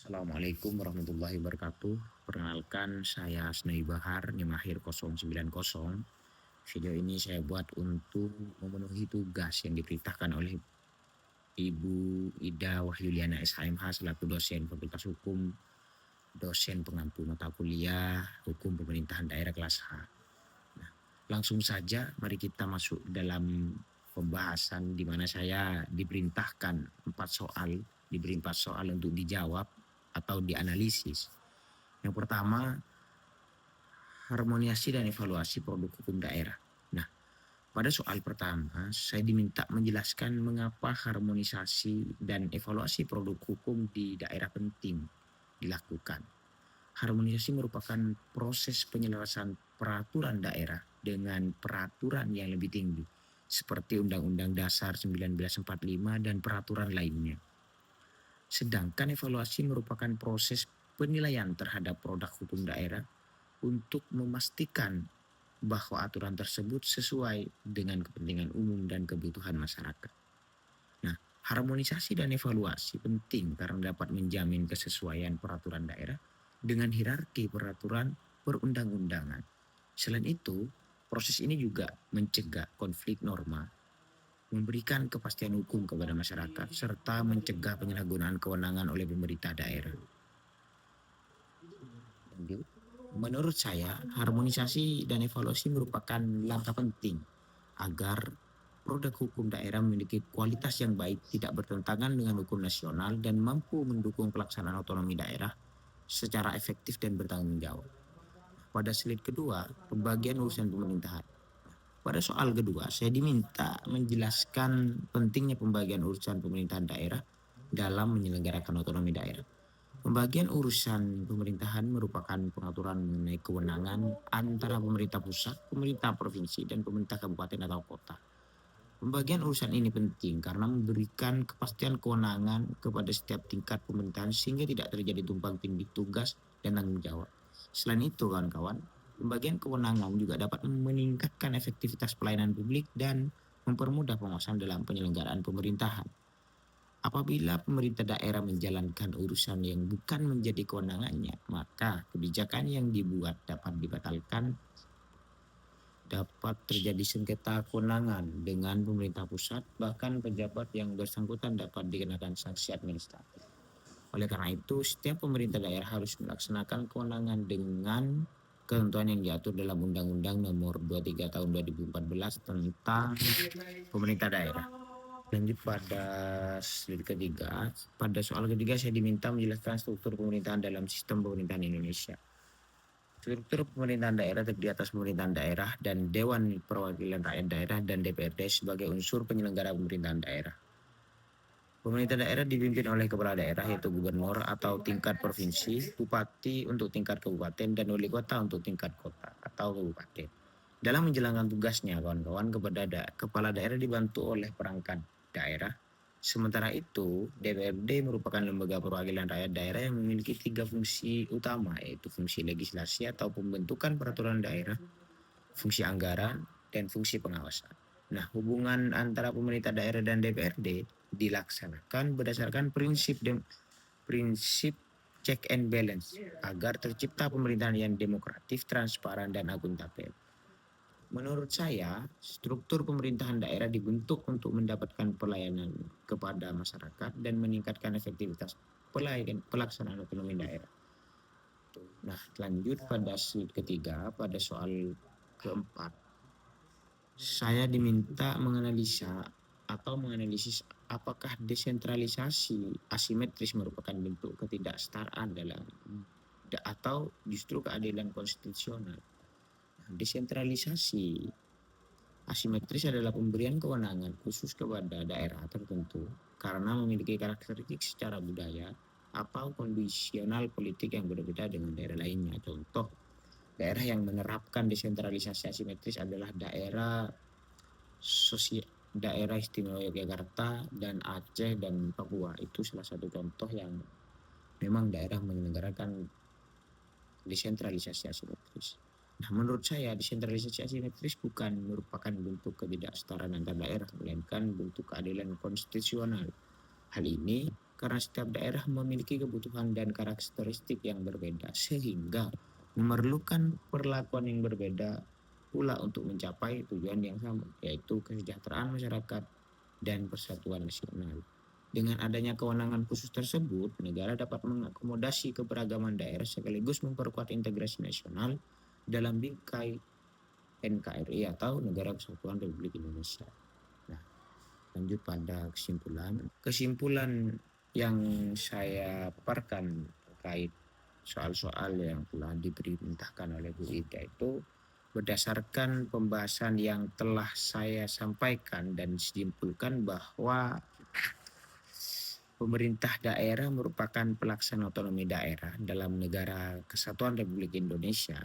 Assalamualaikum warahmatullahi wabarakatuh. Perkenalkan, saya Asnai Bahar, NIM akhir 090. Video ini saya buat untuk memenuhi tugas yang diperintahkan oleh Ibu Ida Wahyuliana SHMH selaku dosen Fakultas Hukum, dosen pengampu mata kuliah Hukum Pemerintahan Daerah kelas H. Nah, langsung saja mari kita masuk dalam pembahasan di mana saya diberi 4 soal untuk dijawab atau dianalisis. Yang pertama, harmonisasi dan evaluasi produk hukum daerah. Nah, pada soal pertama, saya diminta menjelaskan mengapa harmonisasi dan evaluasi produk hukum di daerah penting dilakukan. Harmonisasi merupakan proses penyelesaian peraturan daerah dengan peraturan yang lebih tinggi, seperti Undang-Undang Dasar 1945 dan peraturan lainnya. Sedangkan evaluasi merupakan proses penilaian terhadap produk hukum daerah untuk memastikan bahwa aturan tersebut sesuai dengan kepentingan umum dan kebutuhan masyarakat. Nah, harmonisasi dan evaluasi penting karena dapat menjamin kesesuaian peraturan daerah dengan hierarki peraturan perundang-undangan. Selain itu, proses ini juga mencegah konflik norma, memberikan kepastian hukum kepada masyarakat, serta mencegah penyalahgunaan kewenangan oleh pemerintah daerah. Menurut saya, harmonisasi dan evaluasi merupakan langkah penting agar produk hukum daerah memiliki kualitas yang baik, tidak bertentangan dengan hukum nasional, dan mampu mendukung pelaksanaan otonomi daerah secara efektif dan bertanggung jawab. Pada slide kedua, pembagian urusan pemerintahan. Pada soal kedua, saya diminta menjelaskan pentingnya pembagian urusan pemerintahan daerah dalam menyelenggarakan otonomi daerah. Pembagian urusan pemerintahan merupakan pengaturan mengenai kewenangan antara pemerintah pusat, pemerintah provinsi, dan pemerintah kabupaten atau kota. Pembagian urusan ini penting karena memberikan kepastian kewenangan kepada setiap tingkat pemerintahan sehingga tidak terjadi tumpang tindih tugas dan tanggung jawab. Selain itu, kawan-kawan, pembagian kewenangan juga dapat meningkatkan efektivitas pelayanan publik dan mempermudah pengawasan dalam penyelenggaraan pemerintahan. Apabila pemerintah daerah menjalankan urusan yang bukan menjadi kewenangannya, maka kebijakan yang dibuat dapat dibatalkan, dapat terjadi sengketa kewenangan dengan pemerintah pusat, bahkan pejabat yang bersangkutan dapat dikenakan sanksi administratif. Oleh karena itu, setiap pemerintah daerah harus melaksanakan kewenangan dengan ketentuan yang diatur dalam Undang-Undang Nomor 23 Tahun 2014 tentang pemerintah daerah. Lanjut pada slide ketiga. Pada soal ketiga saya diminta menjelaskan struktur pemerintahan dalam sistem pemerintahan Indonesia. Struktur pemerintahan daerah terdiri atas pemerintahan daerah dan Dewan Perwakilan Rakyat Daerah dan DPRD sebagai unsur penyelenggara pemerintahan daerah. Pemerintah daerah dipimpin oleh kepala daerah yaitu gubernur atau tingkat provinsi, bupati untuk tingkat kabupaten, dan wali kota untuk tingkat kota atau kabupaten. Dalam menjalankan tugasnya, kawan-kawan, kepala daerah dibantu oleh perangkat daerah. Sementara itu, DPRD merupakan lembaga perwakilan rakyat daerah yang memiliki 3 fungsi utama, yaitu fungsi legislasi atau pembentukan peraturan daerah, fungsi anggaran, dan fungsi pengawasan. Nah, hubungan antara pemerintah daerah dan DPRD dilaksanakan berdasarkan prinsip check and balance agar tercipta pemerintahan yang demokratis, transparan, dan akuntabel. Menurut saya, struktur pemerintahan daerah dibentuk untuk mendapatkan pelayanan kepada masyarakat dan meningkatkan efektivitas pelaksanaan otonomi daerah. Nah, lanjut pada slide ketiga, pada soal keempat, saya diminta menganalisis apakah desentralisasi asimetris merupakan bentuk ketidaksetaraan atau justru keadilan konstitusional. Desentralisasi asimetris adalah pemberian kewenangan khusus kepada daerah tertentu karena memiliki karakteristik secara budaya atau kondisional politik yang berbeda dengan daerah lainnya. Contoh, daerah yang menerapkan desentralisasi asimetris adalah daerah istimewa Yogyakarta dan Aceh dan Papua. Itu salah satu contoh yang memang daerah menyelenggarakan desentralisasi asimetris. Nah, menurut saya desentralisasi asimetris bukan merupakan bentuk ketidaksetaraan antar daerah, melainkan bentuk keadilan konstitusional. Hal ini karena setiap daerah memiliki kebutuhan dan karakteristik yang berbeda sehingga memerlukan perlakuan yang berbeda pula untuk mencapai tujuan yang sama, yaitu kesejahteraan masyarakat dan persatuan nasional. Dengan adanya kewenangan khusus tersebut, negara dapat mengakomodasi keberagaman daerah sekaligus memperkuat integrasi nasional dalam bingkai NKRI atau Negara Kesatuan Republik Indonesia. Nah, lanjut pada kesimpulan. Kesimpulan yang saya paparkan terkait soal-soal yang telah diperintahkan oleh Bu Ida itu berdasarkan pembahasan yang telah saya sampaikan dan disimpulkan bahwa pemerintah daerah merupakan pelaksana otonomi daerah dalam Negara Kesatuan Republik Indonesia.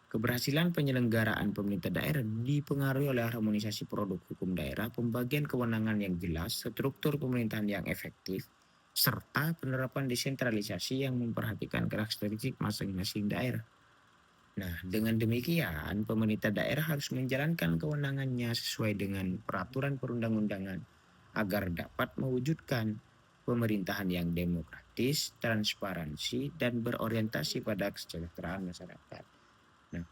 Keberhasilan penyelenggaraan pemerintah daerah dipengaruhi oleh harmonisasi produk hukum daerah, pembagian kewenangan yang jelas, struktur pemerintahan yang efektif, serta penerapan desentralisasi yang memperhatikan karakteristik masing-masing daerah. Nah, dengan demikian, pemerintah daerah harus menjalankan kewenangannya sesuai dengan peraturan perundang-undangan agar dapat mewujudkan pemerintahan yang demokratis, transparansi, dan berorientasi pada kesejahteraan masyarakat. Nah,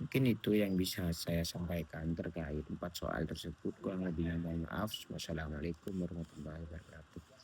mungkin itu yang bisa saya sampaikan terkait 4 soal tersebut. Kurang lebihnya mohon maaf. Wassalamualaikum warahmatullahi wabarakatuh.